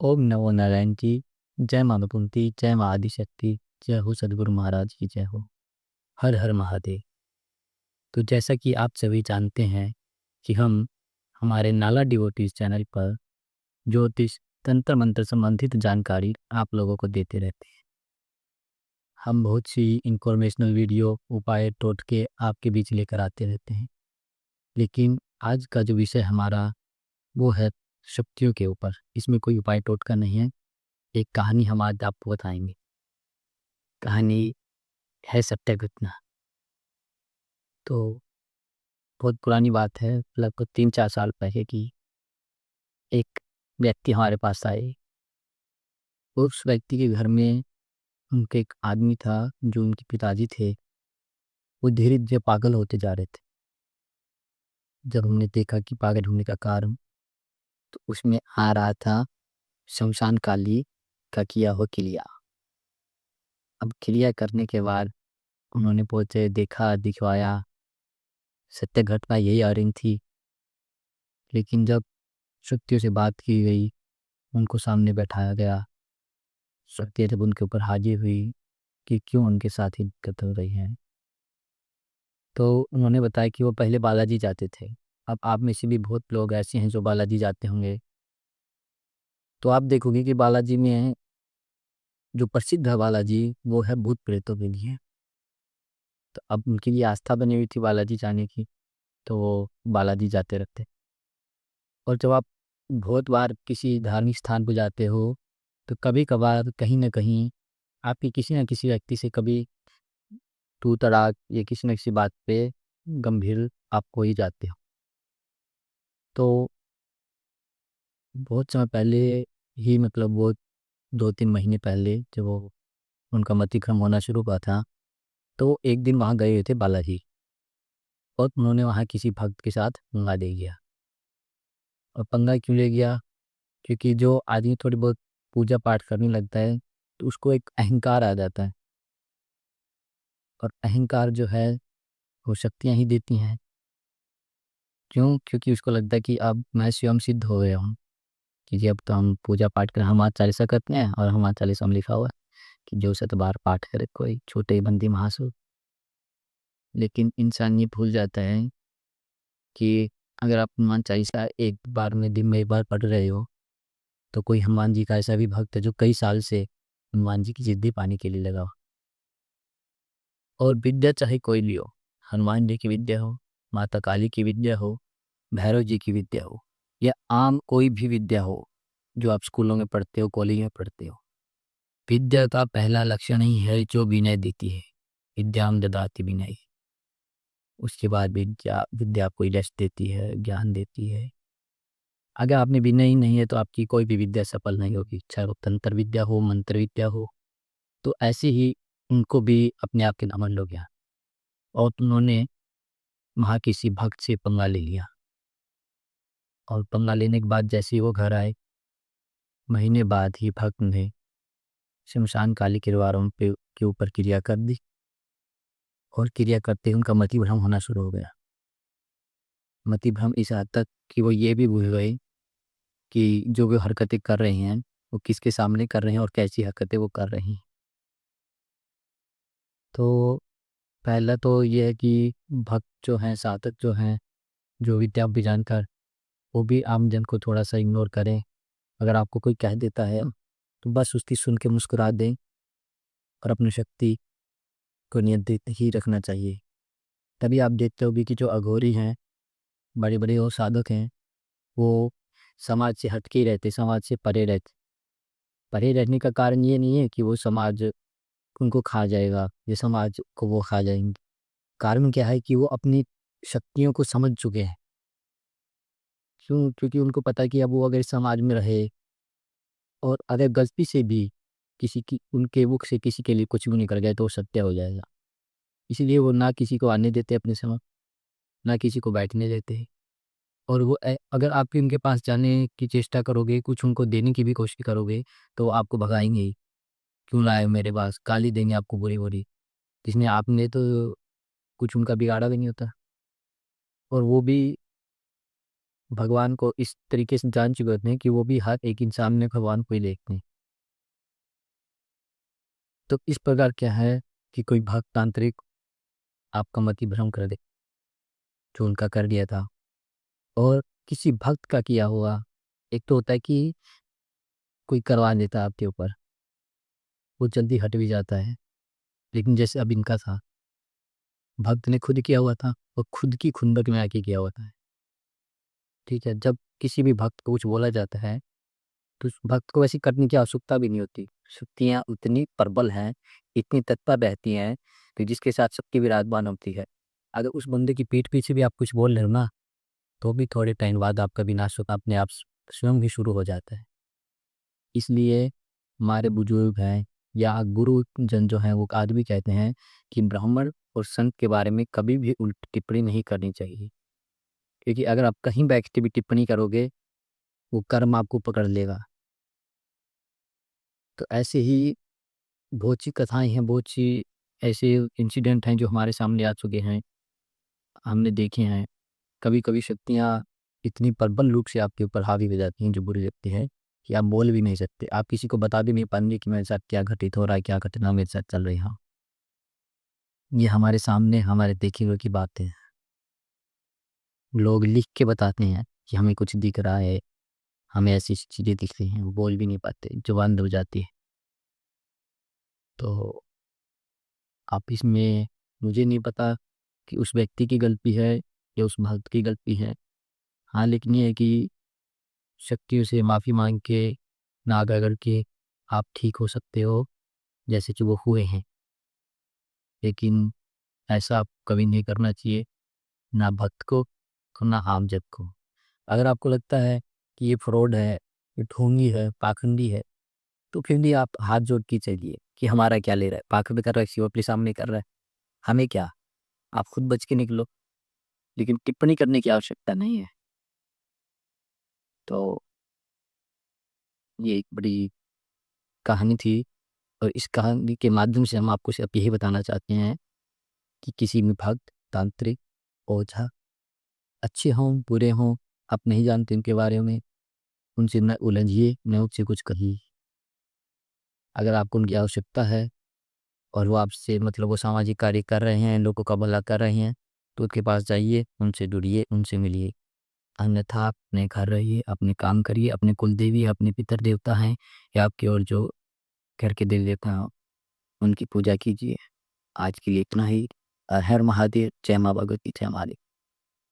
ओम नमो नारायण जी। जय माँ कुंती, जय माँ आदिशक्ति, जय हो सदगुरु महाराज की जय हो। हर हर महादेव। तो जैसा कि आप सभी जानते हैं कि हम हमारे नाला डिवोटीज चैनल पर ज्योतिष, तंत्र मंत्र संबंधित जानकारी आप लोगों को देते रहते हैं। हम बहुत सी इंफॉर्मेशनल वीडियो, उपाय, टोटके आपके बीच लेकर आते रहते हैं। लेकिन आज का जो विषय हमारा वो है शक्तियों के ऊपर। इसमें कोई उपाय टोटका नहीं है, एक कहानी हम आज आपको बताएंगे। कहानी है सत्य घटना। तो बहुत पुरानी बात है, लगभग 3-4 साल पहले की। एक व्यक्ति हमारे पास आए। उस व्यक्ति के घर में उनके एक आदमी था, जो उनके पिताजी थे। वो धीरे धीरे पागल होते जा रहे थे। जब हमने देखा कि पागल होने का कारण, तो उसमें आ रहा था शमशान काली का किया हुआ क्रिया। अब क्रिया करने के बाद उन्होंने पहुँचे, देखा, दिखवाया, सत्य घटना यही आ रही थी। लेकिन जब शक्तियों से बात की गई, उनको सामने बैठाया गया, शक्तियाँ जब उनके ऊपर हाजिर हुई कि क्यों उनके साथ ही दिक्कत हो रही है, तो उन्होंने बताया कि वो पहले बालाजी जाते थे। अब आप में से भी बहुत लोग ऐसे हैं जो बालाजी जाते होंगे। तो आप देखोगे कि बालाजी में जो प्रसिद्ध है बालाजी, वो है भूत प्रेतों के लिए। तो अब उनकी ये आस्था बनी हुई थी बालाजी जाने की, तो वो बालाजी जाते रहते। और जब आप बहुत बार किसी धार्मिक स्थान पर जाते हो, तो कभी कभार कहीं ना कहीं आपकी किसी न किसी व्यक्ति से कभी तू तड़ाक या किसी न किसी बात पे गंभीर आप हो ही जाते हो। तो बहुत समय पहले ही, मतलब वो 2-3 महीने पहले, जब वो उनका मतिक्रम होना शुरू हुआ था, तो वो एक दिन वहाँ गए हुए थे बालाजी। और उन्होंने वहाँ किसी भक्त के साथ पंगा ले लिया। और पंगा क्यों ले गया? क्योंकि जो आदमी थोड़ी बहुत पूजा पाठ करने लगता है, तो उसको एक अहंकार आ जाता है। और अहंकार जो है, वो शक्तियाँ ही देती हैं। क्यों? क्योंकि उसको लगता है कि अब मैं स्वयं सिद्ध हो गया हूँ, कि जी अब तो हम पूजा पाठ कर हनुमान चालीसा करते हैं, और हनुमान चालीसा में लिखा हुआ है कि जो 7 बार पाठ करे कोई छोटे बंदी महासुर। लेकिन इंसान ये भूल जाता है कि अगर आप हनुमान चालीसा एक बार में, दिन में एक बार पढ़ रहे हो, तो कोई हनुमान जी का ऐसा भी भक्त है जो कई साल से हनुमान जी की जिद्दी पाने के लिए लगा हो। और विद्या चाहे कोई भी हो, हनुमान जी की विद्या हो, माता काली की विद्या हो, भैरव जी की विद्या हो, या आम कोई भी विद्या हो जो आप स्कूलों में पढ़ते हो, कॉलेज में पढ़ते हो, विद्या का पहला लक्षण ही है जो विनय देती है। विद्याम ददाति विनय। उसके बाद विद्या विद्या आपको यश देती है, ज्ञान देती है। अगर आप में विनय ही नहीं है, तो आपकी कोई भी विद्या सफल नहीं होगी, चाहे वो तंत्र विद्या हो, मंत्र विद्या हो। तो ऐसे ही उनको भी अपने आप के घमंड हो गया, और उन्होंने वहाँ किसी भक्त से पंगा ले लिया। और पंगा लेने के बाद जैसे ही वो घर आए, महीने बाद ही भक्त ने शमशान काली के दीवारों पे के ऊपर क्रिया कर दी। और क्रिया करते ही उनका मति भ्रम होना शुरू हो गया। मति भ्रम इस हद तक कि वो ये भी भूल गए कि जो वो हरकतें कर रहे हैं, वो किसके सामने कर रहे हैं और कैसी हरकतें वो कर रहे हैं। तो पहला तो ये है कि भक्त जो हैं, साधक जो हैं, जो विद्या भी जानकर, वो भी आम जन को थोड़ा सा इग्नोर करें। अगर आपको कोई कह देता है, तो बस उसकी सुन के मुस्कुरा दें, और अपनी शक्ति को नियंत्रित ही रखना चाहिए। तभी आप देखते होगे कि जो अघोरी हैं, बड़े बड़े वो साधक हैं, वो समाज से हटके ही रहते, समाज से परे रहते। परे रहने का कारण ये नहीं है कि वो समाज उनको खा जाएगा या समाज को वो खा जाएंगे। कारण क्या है कि वो अपनी शक्तियों को समझ चुके हैं। क्यों? क्योंकि उनको पता है कि अब वो अगर समाज में रहे, और अगर गलती से भी किसी की, उनके मुख से किसी के लिए कुछ भी निकल गया, तो वो सत्य हो जाएगा। इसीलिए वो ना किसी को आने देते अपने समक्ष, ना किसी को बैठने देते। और वो अगर आप भी उनके पास जाने की चेष्टा करोगे, कुछ उनको देने की भी कोशिश करोगे, तो वो आपको भगाएंगे ही। क्यों लाए हो मेरे पास? गाली देंगे आपको बुरी बुरी, जिसने आपने तो कुछ उनका बिगाड़ा भी नहीं होता। और वो भी भगवान को इस तरीके से जान चुके होते हैं कि वो भी हर एक इंसान में भगवान को ही देखते हैं। तो इस प्रकार क्या है कि कोई भक्त तांत्रिक आपका मति भ्रम कर दे, जो उनका कर दिया था। और किसी भक्त का किया हुआ, एक तो होता है कि कोई करवा देता है आपके ऊपर, वो जल्दी हट भी जाता है। लेकिन जैसे अब इनका था, भक्त ने खुद किया हुआ था और खुद की खुंदक में आके किया हुआ था। ठीक है, जब किसी भी भक्त को कुछ बोला जाता है तो उस भक्त को वैसी करने की आवश्यकता भी नहीं होती। शक्तियाँ उतनी प्रबल हैं, इतनी तत्पर रहती हैं कि जिसके साथ सबकी विराजमान होती है। अगर उस बंदे की पीठ पीछे भी आप कुछ बोल रहे हो ना, तो भी थोड़े टाइम बाद आपका विनाश होना अपने आप स्वयं ही शुरू हो जाता है। इसलिए हमारे बुजुर्ग हैं या गुरुजन जो हैं वो आज भी कहते हैं कि ब्राह्मण और संत के बारे में कभी भी उल्टी टिप्पणी नहीं करनी चाहिए। क्योंकि अगर आप कहीं बैठ के भी टिप्पणी करोगे, वो कर्म आपको पकड़ लेगा। तो ऐसे ही बहुत सी कथाएँ हैं, बहुत सी ऐसे इंसिडेंट हैं जो हमारे सामने आ चुके हैं, हमने देखे हैं। कभी-कभी शक्तियाँ इतनी प्रबल रूप से आपके ऊपर हावी हो जाती हैं, जो बुरी लगती हैं, कि आप बोल भी नहीं सकते। आप किसी को बता भी नहीं पाएँगे कि मेरे साथ क्या घटित हो रहा है, क्या घटना मेरे साथ चल रही है। हाँ, ये हमारे सामने हमारे देखे हुए की बातें हैं। लोग लिख के बताते हैं कि हमें कुछ दिख रहा है, हमें ऐसी-ऐसी चीज़ें दिख रही हैं, वो बोल भी नहीं पाते, ज़ुबान दब जाती है। तो आप इसमें, मुझे नहीं पता कि उस व्यक्ति की गलती है या उस भक्त की गलती है। हाँ, लेकिन ये है कि शक्तियों से माफ़ी माँग के, नागा करके आप ठीक हो सकते हो, जैसे कि वो हुए हैं। लेकिन ऐसा आपको कभी नहीं करना चाहिए, ना भक्त को और ना आमजन को। अगर आपको लगता है कि ये फ्रॉड है, ये ढोंगी है, पाखंडी है, तो फिर भी आप हाथ जोड़ के चलिए कि हमारा क्या ले रहा है? पाखंड कर रहा है, शिव अपने सामने कर रहा है, हमें क्या? आप खुद बच के निकलो, लेकिन टिप्पणी करने की आवश्यकता नहीं है। तो ये एक बड़ी कहानी थी और इस कहानी के माध्यम से हम आपको सिर्फ यही बताना चाहते हैं कि किसी भी भक्त, तांत्रिक, ओझा अच्छे हों, बुरे हों, आप नहीं जानते उनके बारे में, उनसे न उलझिए, न उनसे कुछ कहिए। अगर आपको उनकी आवश्यकता है और वो आपसे मतलब वो सामाजिक कार्य कर रहे हैं, लोगों का भला कर रहे हैं, तो उनके पास जाइए, उनसे जुड़िए, उनसे मिलिए। अन्यथा आप अपने घर रहिए, अपने काम करिए, अपने कुल देवी, अपने पितर देवता हैं या आपकी और जो घर के देवी देवता हैं, उनकी पूजा कीजिए। आज के लिए इतना ही। हर महादेव, जय माँ भगवती, जय माँ